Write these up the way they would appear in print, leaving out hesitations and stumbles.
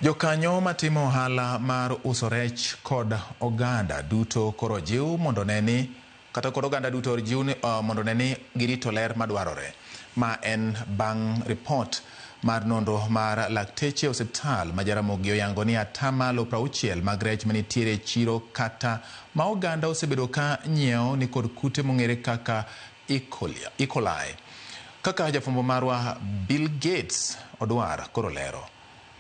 Jokanyo matimo ohala mar uso rech kod oganda duto koro jiw mondo neni mondo neni girito ler madwarore. Ma en bang' report mar nonro mar lakteche osiptal ma Jaramogi oyango ni 60% mag rech manitiere chiro kata ma oganda osebedo ka nyiewo ni kod kute mong'ere kaka E. coli. Kaka jafwambo marwa Bill Gates odwar koro lero.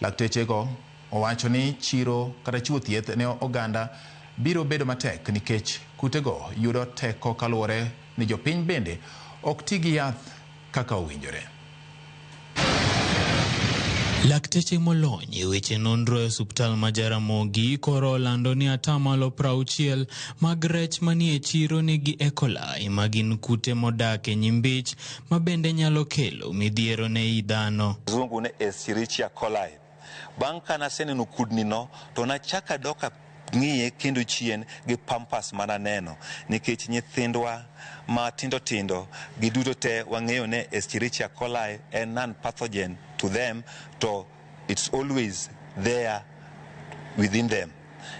Lakteche go owacho ni chiro kata chiwo thieth ne oganda biro bedo matek nikech kutego yudo teko kaluwore ni jopiny bende ok ti gi yath kaka owinjore. Lakteche molony e weche nonro e osiptal ma Jaramogi koro olando ni 60% mag rech manie chiro nigi E. coli ma gin kute modak e nyimbich ma bende nyalo kelo midhiero ne i dhano. Zungu ne Escherichia coli. Bang' kana seneno kudni no to nachaka doka ng'iye kendo chien gi pampas mana neno nikech nyithindwa ma tindo giduto te wang'eyo ne Escherichia coli en non-pathogen to them, to it's always there within them,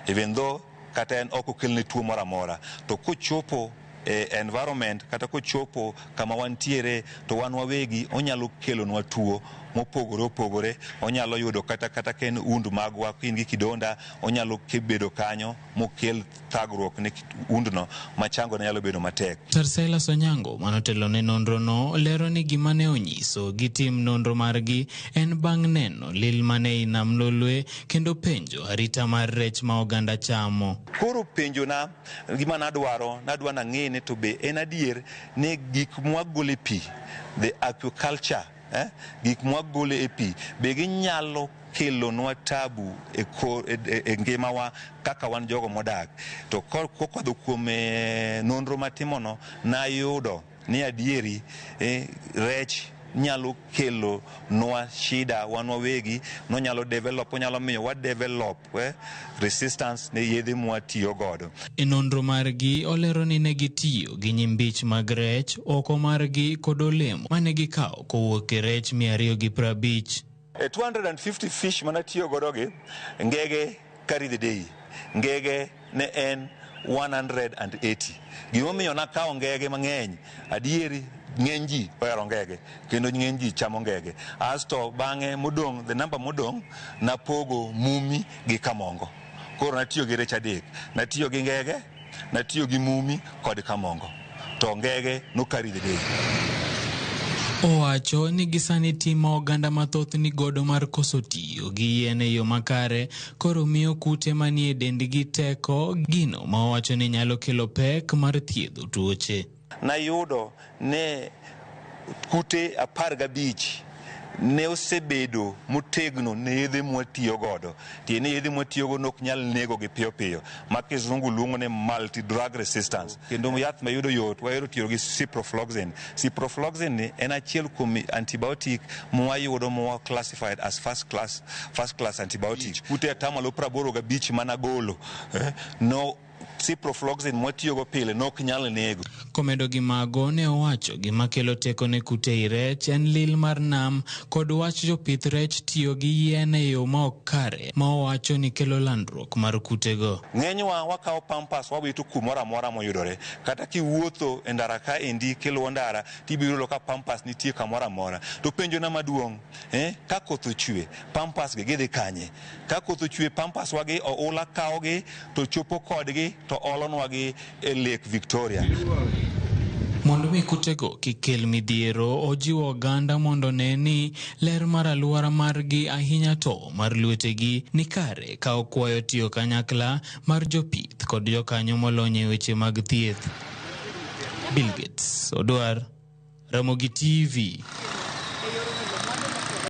even though kata en ok okelne tuo moro amora. To kochopo environment kata kochopo kama wantiere to wan wawegi onyalo kelonwa tuo mopogore, onyalo yudo kata ken undu magwa kin gi kidonda, onyalo bedo kanyo mokel thagruok ne undno machango ne nyalo bedo matek. Tarsela Sonyango manotelo ne nonro no lero ni gima ne onyiso gi tim nonro margi en bang' neno lil mane nam lolwe kendo penjo arita mar rech ma oganda chamo. Koro penjo na gima nadwa nang'e ne to be en adier ne gik mwagole pi, the aquaculture, gik mwagole e pi be ginyalo kelonwa tabu e ngimawa kaka wan jogo modak. To kokadho kuom nonro matimono nayudo ni adieri rech nyalo kelo nwa shida wan wawegi, onyalo miyo wa develop resistance ne yedhe mwatiyo godo. E nonro margi olero ni ne gitiyo gi nyimbich mag rech, oko margi kod olemo mane gikawo kowuok e rech 250. 250 fish manatiyo godo gi ngege carry the day. Ngege ne en 180. Gimomiyo nakawo ngege mang'eny adieri ng'eny ji ohero ngege kendo ng'eny ji chamo ngege. Asto bang'e modong', the number modong' napogo mumi gi kamongo. Koro natiyo gi rech adek, natiyo gi ngege, natiyo gi mumi kod kamongo. To ngege no carry the day. Owacho ni gisani timo oganda mathoth ni godo mar koso tiyo gi yien e yo makare koro miyo kute manie dendgi teko, gino ma owacho ni nyalo kelo pek mar thiedho tuoche. Nayudo ne kute 15 ne osebedo motegno ne yedhe mwatiyo godo. Tiene yedhe mwatiyo godo nok nyal nego gi piyo ma kizungu luongo ne multi drug resistance. Kendo yath mayudo yot wayudo tiyo gi ciprofloxacin. Ciprofloxacin ni en achiel kuom antibiotic mwayudo mwa classified as first class antibiotic. Kute 85 mana golo no ciprofloxacin mwatiyo go pile nok nyal nego. Komedo gi mago ne owacho gima kelo teko ne kute i rech en lil mar nam kod wach jopith rech tiyo gi yien e yo ma ok kare ma owacho ni kelo landruok mar kutego. Ng'enywa wakawo pampas wawito kumoro amora moyudore, kata kiwuotho e ndara ka endi kiluwo ndara tibiro lo ka pampas nitie kamoro amora. To penjo na maduong', ka koth ochwe pampas gi gidhi kanye? Ka koth ochwe pampas wagi oula kawogi to chopo kodgi to olonwa gi e Lake Victoria. Mondo mi kutego kikel midhiero, ojiwo oganda mondo neni ler mar aluora margi ahinya to mar lwetegi ni kare ka okwayo tiyo kanyakla mar jopith kod jokanyo molony e weche mag thieth. Bill Gates odwar, Ramogi TV.